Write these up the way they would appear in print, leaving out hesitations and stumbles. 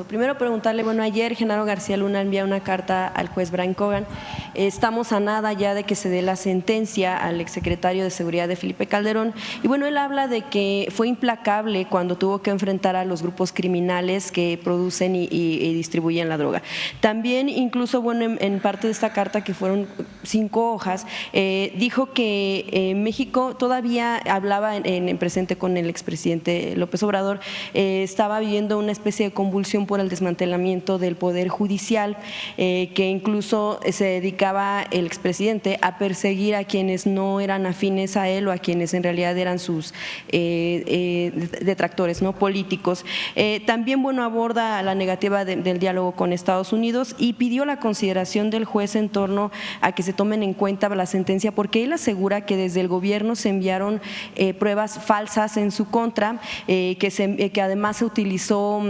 Primero preguntarle, bueno, ayer Genaro García Luna envía una carta al juez Brian Cogan. Estamos a nada ya de que se dé la sentencia al exsecretario de Seguridad de Felipe Calderón. Y bueno, él habla de que fue implacable cuando tuvo que enfrentar a los grupos criminales que producen y distribuyen la droga. También, incluso, bueno, en parte de esta carta, que fueron 5 hojas, dijo que México todavía hablaba en presente con el expresidente López Obrador, estaba viviendo una especie de convulsión por el desmantelamiento del Poder Judicial, que incluso se dedicaba el expresidente a perseguir a quienes no eran afines a él o a quienes en realidad eran sus detractores, ¿no?, políticos. También, bueno, aborda la negativa del diálogo con Estados Unidos y pidió la consideración del juez en torno a que se tomen en cuenta la sentencia, porque él asegura que desde el gobierno se enviaron pruebas falsas en su contra, que además se utilizó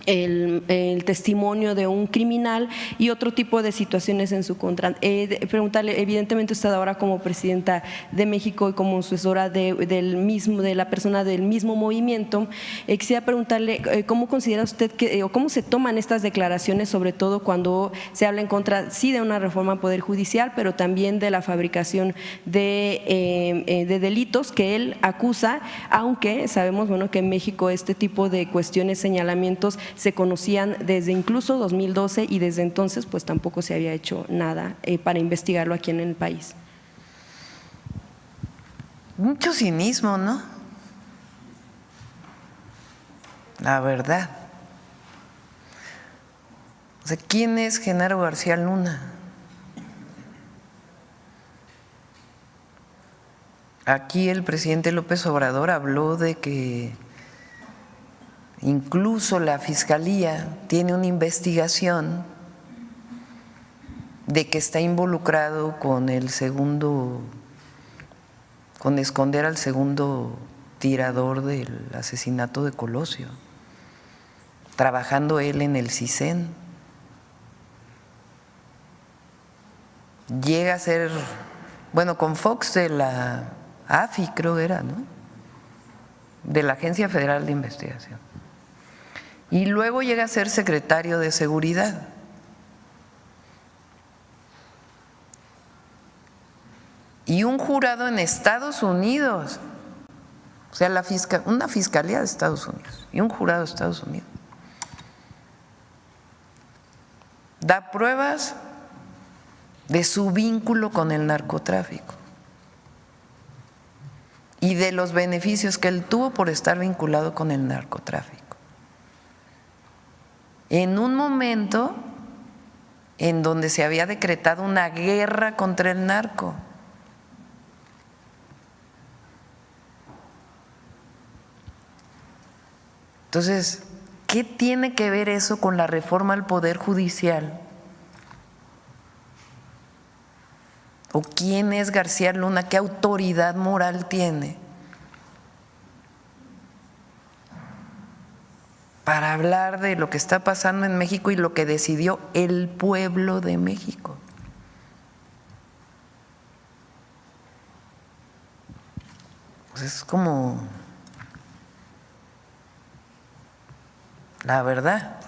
el testimonio de un criminal y otro tipo de situaciones en su contra. Preguntarle, evidentemente usted ahora como presidenta de México y como sucesora de la persona del mismo movimiento, quisiera preguntarle cómo considera usted o cómo se toman estas declaraciones, sobre todo cuando se habla en contra, sí, de una reforma al Poder Judicial, pero también de la fabricación de delitos que él acusa, aunque sabemos, bueno, que en México este tipo de cuestiones, señalamientos, se conocían desde incluso 2012 y desde entonces pues tampoco se había hecho nada para investigarlo aquí en el país. Mucho cinismo, ¿no? La verdad. O sea, ¿quién es Genaro García Luna? Aquí el presidente López Obrador habló de que incluso la Fiscalía tiene una investigación de que está involucrado con esconder al segundo tirador del asesinato de Colosio, trabajando él en el CISEN. Llega a ser, bueno, con Fox de la AFI, creo era, ¿no?, de la Agencia Federal de Investigación. Y luego llega a ser secretario de Seguridad. Y un jurado en Estados Unidos, o sea, una fiscalía de Estados Unidos y un jurado de Estados Unidos, da pruebas de su vínculo con el narcotráfico y de los beneficios que él tuvo por estar vinculado con el narcotráfico, en un momento en donde se había decretado una guerra contra el narco. Entonces, ¿qué tiene que ver eso con la reforma al Poder Judicial? ¿O quién es García Luna? ¿Qué autoridad moral tiene para hablar de lo que está pasando en México y lo que decidió el pueblo de México? Pues es como, la verdad,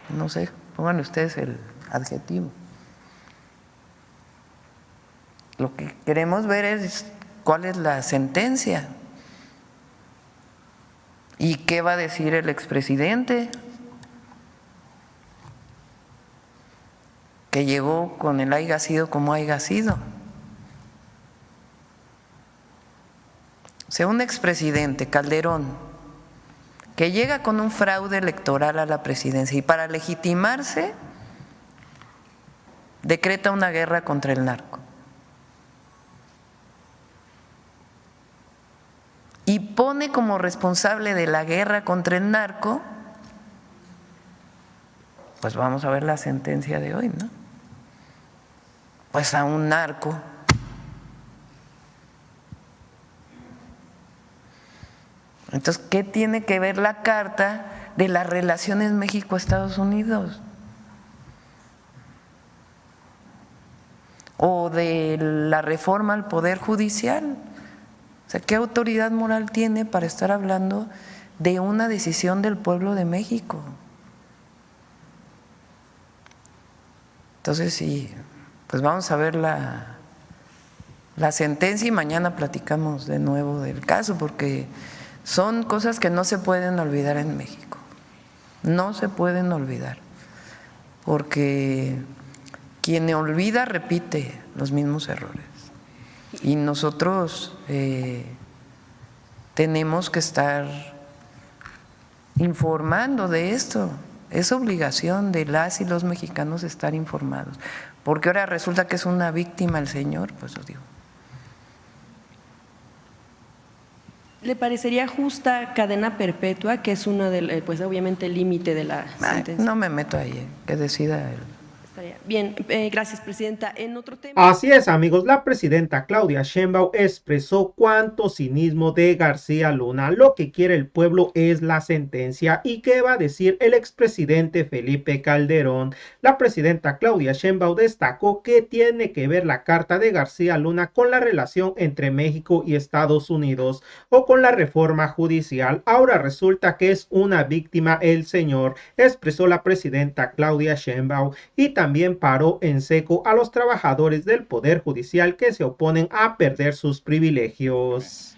no sé, pongan ustedes el adjetivo. Lo que queremos ver es cuál es la sentencia y qué va a decir el expresidente, que llegó con el haiga sido como haiga sido. O sea, un expresidente, Calderón, que llega con un fraude electoral a la presidencia y para legitimarse decreta una guerra contra el narco. Y pone como responsable de la guerra contra el narco, pues vamos a ver la sentencia de hoy, ¿no? Pues a un narco. Entonces, ¿qué tiene que ver la carta de las relaciones México-Estados Unidos? O de la reforma al Poder Judicial. O sea, ¿qué autoridad moral tiene para estar hablando de una decisión del pueblo de México. Entonces, sí, pues vamos a ver la sentencia y mañana platicamos de nuevo del caso, porque son cosas que no se pueden olvidar en México, no se pueden olvidar, porque quien olvida repite los mismos errores y nosotros tenemos que estar informando de esto. Es obligación de las y los mexicanos estar informados, porque ahora resulta que es una víctima el señor, pues lo digo. ¿Le parecería justa cadena perpetua, que es uno del, pues obviamente el límite de la sentencia? No me meto ahí, que decida él. Bien, gracias, presidenta. En otro tema. Así es, amigos, la presidenta Claudia Sheinbaum expresó cuánto cinismo de García Luna. Lo que quiere el pueblo es la sentencia. ¿Y qué va a decir el expresidente Felipe Calderón? La presidenta Claudia Sheinbaum destacó que tiene que ver la carta de García Luna con la relación entre México y Estados Unidos o con la reforma judicial. Ahora resulta que es una víctima el señor, expresó la presidenta Claudia Sheinbaum, y también paró en seco a los trabajadores del Poder Judicial que se oponen a perder sus privilegios.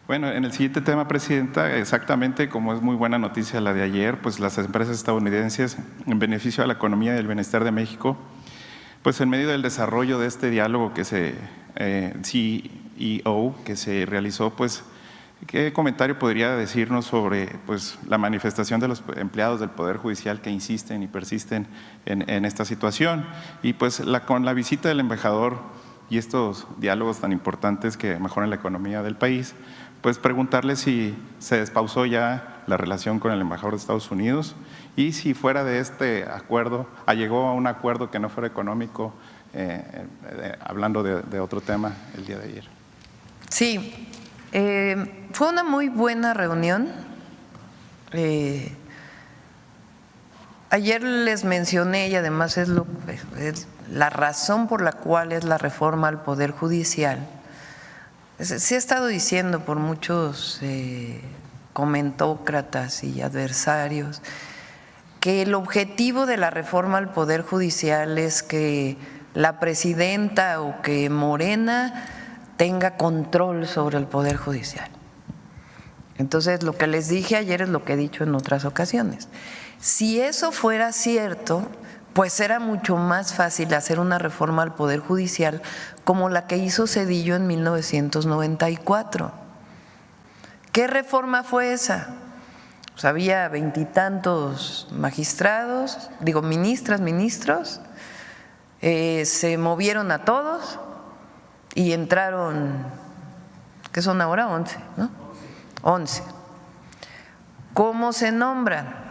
Bueno, en el siguiente tema, presidenta, exactamente como es muy buena noticia la de ayer, pues las empresas estadounidenses, en beneficio de la economía y el bienestar de México, pues en medio del desarrollo de este diálogo que CEO que se realizó, pues ¿qué comentario podría decirnos sobre pues, la manifestación de los empleados del Poder Judicial que insisten y persisten en esta situación? Y pues con la visita del embajador y estos diálogos tan importantes que mejoran la economía del país, pues preguntarle si se despausó ya la relación con el embajador de Estados Unidos y si fuera de este acuerdo, llegó a un acuerdo que no fuera económico, hablando de otro tema el día de ayer. Sí. Fue una muy buena reunión. Ayer les mencioné, y además es la razón por la cual es la reforma al Poder Judicial. Se ha estado diciendo por muchos comentócratas y adversarios que el objetivo de la reforma al Poder Judicial es que la presidenta o que Morena tenga control sobre el Poder Judicial. Entonces, lo que les dije ayer es lo que he dicho en otras ocasiones. Si eso fuera cierto, pues era mucho más fácil hacer una reforma al Poder Judicial como la que hizo Zedillo en 1994. ¿Qué reforma fue esa? Pues había 20 y tantos magistrados, ministros, se movieron a todos y entraron, ¿qué son ahora? 11, ¿no? 11. ¿Cómo se nombran?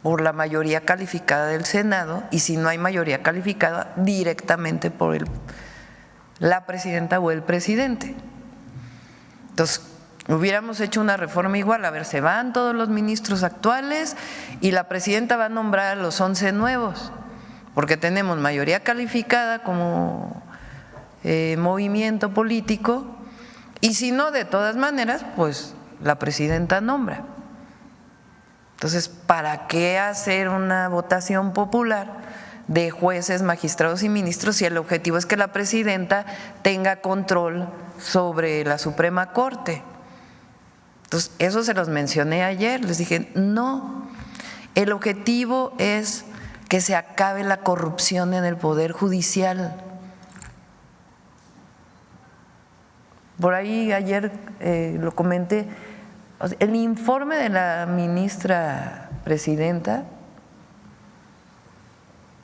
Por la mayoría calificada del Senado, y si no hay mayoría calificada, directamente por la presidenta o el presidente. Entonces, hubiéramos hecho una reforma igual, a ver, se van todos los ministros actuales y la presidenta va a nombrar a los 11 nuevos, porque tenemos mayoría calificada como movimiento político, y si no, de todas maneras, pues la presidenta nombra. Entonces, ¿para qué hacer una votación popular de jueces, magistrados y ministros si el objetivo es que la presidenta tenga control sobre la Suprema Corte? Entonces, eso se los mencioné ayer, les dije, no, el objetivo es que se acabe la corrupción en el Poder Judicial. Por ahí ayer lo comenté, el informe de la ministra presidenta,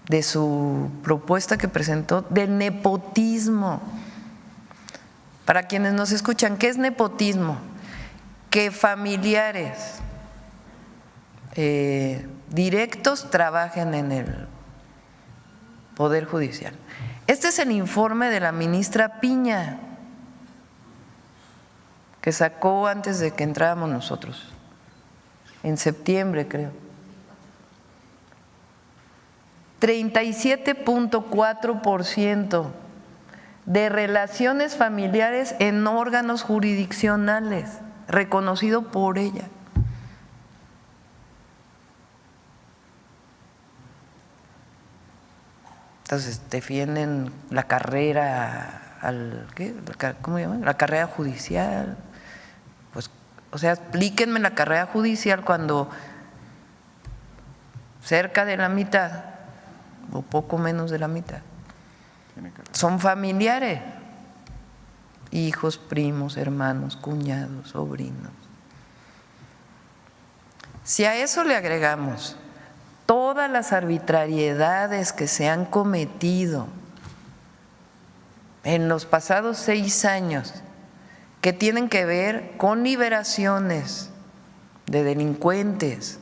de su propuesta que presentó, del nepotismo. Para quienes nos escuchan, ¿qué es nepotismo? Que familiares directos trabajen en el Poder Judicial. Este es el informe de la ministra Piña, que sacó antes de que entráramos nosotros, en septiembre creo. 37.4% de relaciones familiares en órganos jurisdiccionales, reconocido por ella. Entonces defienden la carrera ¿cómo se llama? La carrera judicial. Pues, o sea, explíquenme la carrera judicial cuando cerca de la mitad o poco menos de la mitad son familiares, hijos, primos, hermanos, cuñados, sobrinos. Si a eso le agregamos todas las arbitrariedades que se han cometido en los pasados 6 años, que tienen que ver con liberaciones de delincuentes,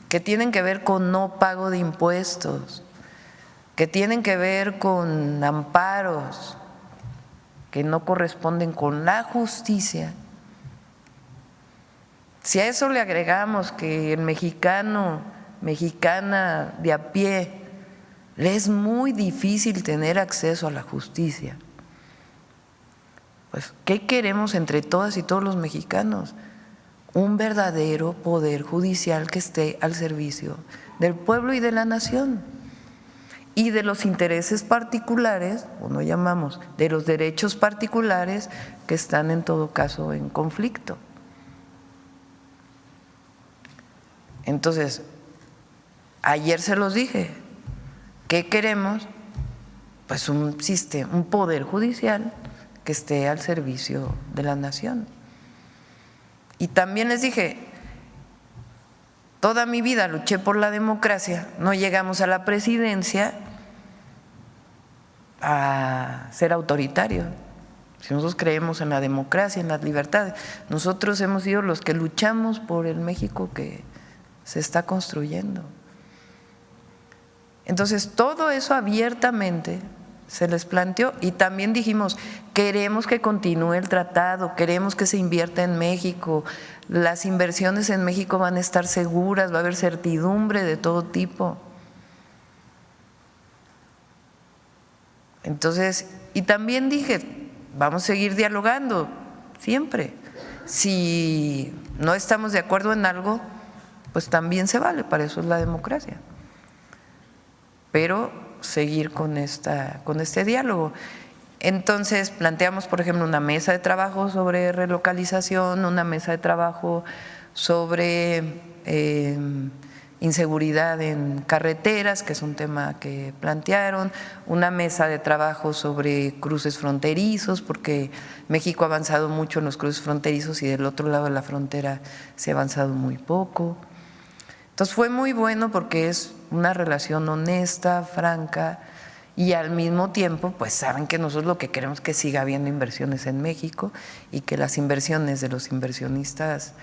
que tienen que ver con no pago de impuestos, que tienen que ver con amparos que no corresponden con la justicia. Si a eso le agregamos que el mexicana de a pie le es muy difícil tener acceso a la justicia, pues ¿qué queremos entre todas y todos los mexicanos? Un verdadero poder judicial que esté al servicio del pueblo y de la nación y de los intereses particulares, o no llamamos, de los derechos particulares que están en todo caso en conflicto. Entonces, ayer se los dije, ¿qué queremos? Pues un sistema, un poder judicial que esté al servicio de la nación. Y también les dije, toda mi vida luché por la democracia, no llegamos a la presidencia a ser autoritarios. Si nosotros creemos en la democracia, en las libertades, nosotros hemos sido los que luchamos por el México que se está construyendo. Entonces, todo eso abiertamente se les planteó y también dijimos, queremos que continúe el tratado, queremos que se invierta en México, las inversiones en México van a estar seguras, va a haber certidumbre de todo tipo. Entonces, y también dije, vamos a seguir dialogando siempre. Si no estamos de acuerdo en algo, pues también se vale, para eso es la democracia. Pero seguir con este diálogo. Entonces planteamos, por ejemplo, una mesa de trabajo sobre relocalización, una mesa de trabajo sobre inseguridad en carreteras, que es un tema que plantearon, una mesa de trabajo sobre cruces fronterizos, porque México ha avanzado mucho en los cruces fronterizos y del otro lado de la frontera se ha avanzado muy poco. Entonces fue muy bueno porque es una relación honesta, franca y al mismo tiempo pues saben que nosotros lo que queremos es que siga habiendo inversiones en México y que las inversiones de los inversionistas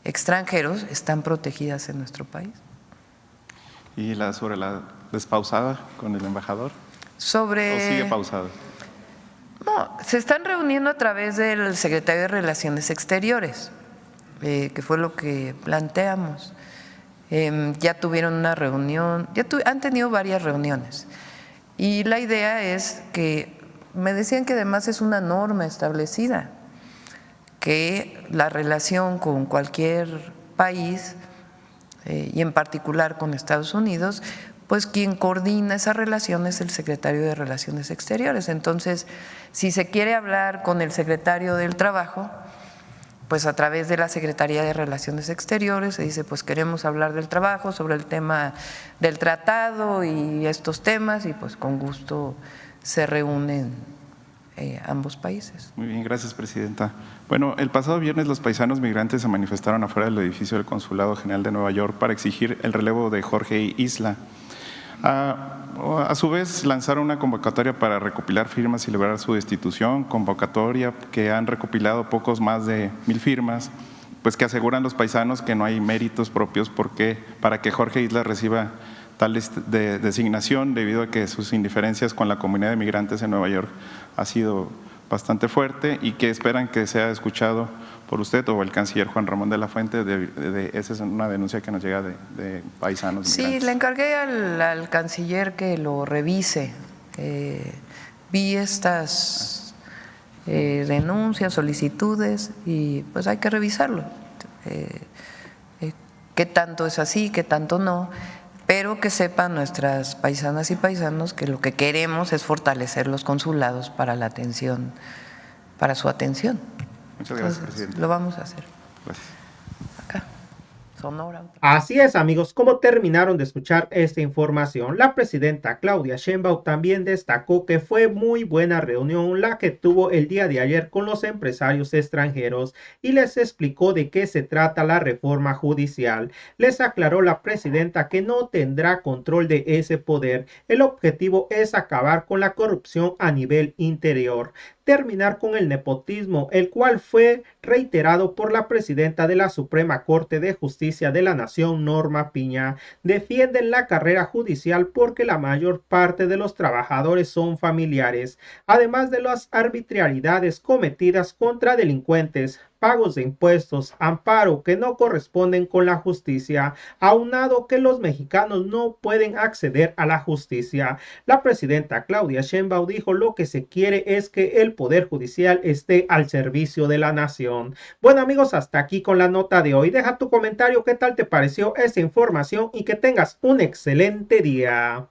extranjeros están protegidas en nuestro país. ¿Y sobre la despausada con el embajador? ¿O sigue pausada? No, se están reuniendo a través del secretario de Relaciones Exteriores, que fue lo que planteamos. Ya tuvieron una reunión, han tenido varias reuniones y la idea es que, me decían que además es una norma establecida, que la relación con cualquier país y en particular con Estados Unidos, pues quien coordina esa relación es el secretario de Relaciones Exteriores. Entonces, si se quiere hablar con el secretario del Trabajo, pues a través de la Secretaría de Relaciones Exteriores se dice, pues queremos hablar del trabajo, sobre el tema del tratado y estos temas, y pues con gusto se reúnen ambos países. Muy bien, gracias, presidenta. Bueno, el pasado viernes los paisanos migrantes se manifestaron afuera del edificio del Consulado General de Nueva York para exigir el relevo de Jorge Isla. A su vez lanzaron una convocatoria para recopilar firmas y lograr su destitución, convocatoria que han recopilado pocos más de 1000 firmas, pues que aseguran los paisanos que no hay méritos propios para que Jorge Isla reciba tal designación, debido a que sus indiferencias con la comunidad de migrantes en Nueva York ha sido bastante fuerte y que esperan que sea escuchado por usted o el canciller Juan Ramón de la Fuente. Esa es una denuncia que nos llega de paisanos. Sí, migrantes. le encargué al canciller que lo revise. Vi estas denuncias, solicitudes y pues hay que revisarlo. ¿Qué tanto es así, qué tanto no? pero que sepan nuestras paisanas y paisanos que lo que queremos es fortalecer los consulados para la atención, para su atención. Muchas gracias, Entonces, presidente. lo vamos a hacer. Gracias. Acá, Sonora. Así es, amigos, como terminaron de escuchar esta información, la presidenta Claudia Sheinbaum también destacó que fue muy buena reunión la que tuvo el día de ayer con los empresarios extranjeros y les explicó de qué se trata la reforma judicial. Les aclaró la presidenta que no tendrá control de ese poder. El objetivo es acabar con la corrupción a nivel interior, terminar con el nepotismo, el cual fue reiterado por la presidenta de la Suprema Corte de Justicia de la Nación, Norma Piña. Defienden la carrera judicial porque la mayor parte de los trabajadores son familiares, además de las arbitrariedades cometidas contra delincuentes, pagos de impuestos, amparo que no corresponden con la justicia, aunado que los mexicanos no pueden acceder a la justicia. La presidenta Claudia Sheinbaum dijo lo que se quiere es que el Poder Judicial esté al servicio de la nación. Bueno, amigos, hasta aquí con la nota de hoy. Deja tu comentario, qué tal te pareció esta información y que tengas un excelente día.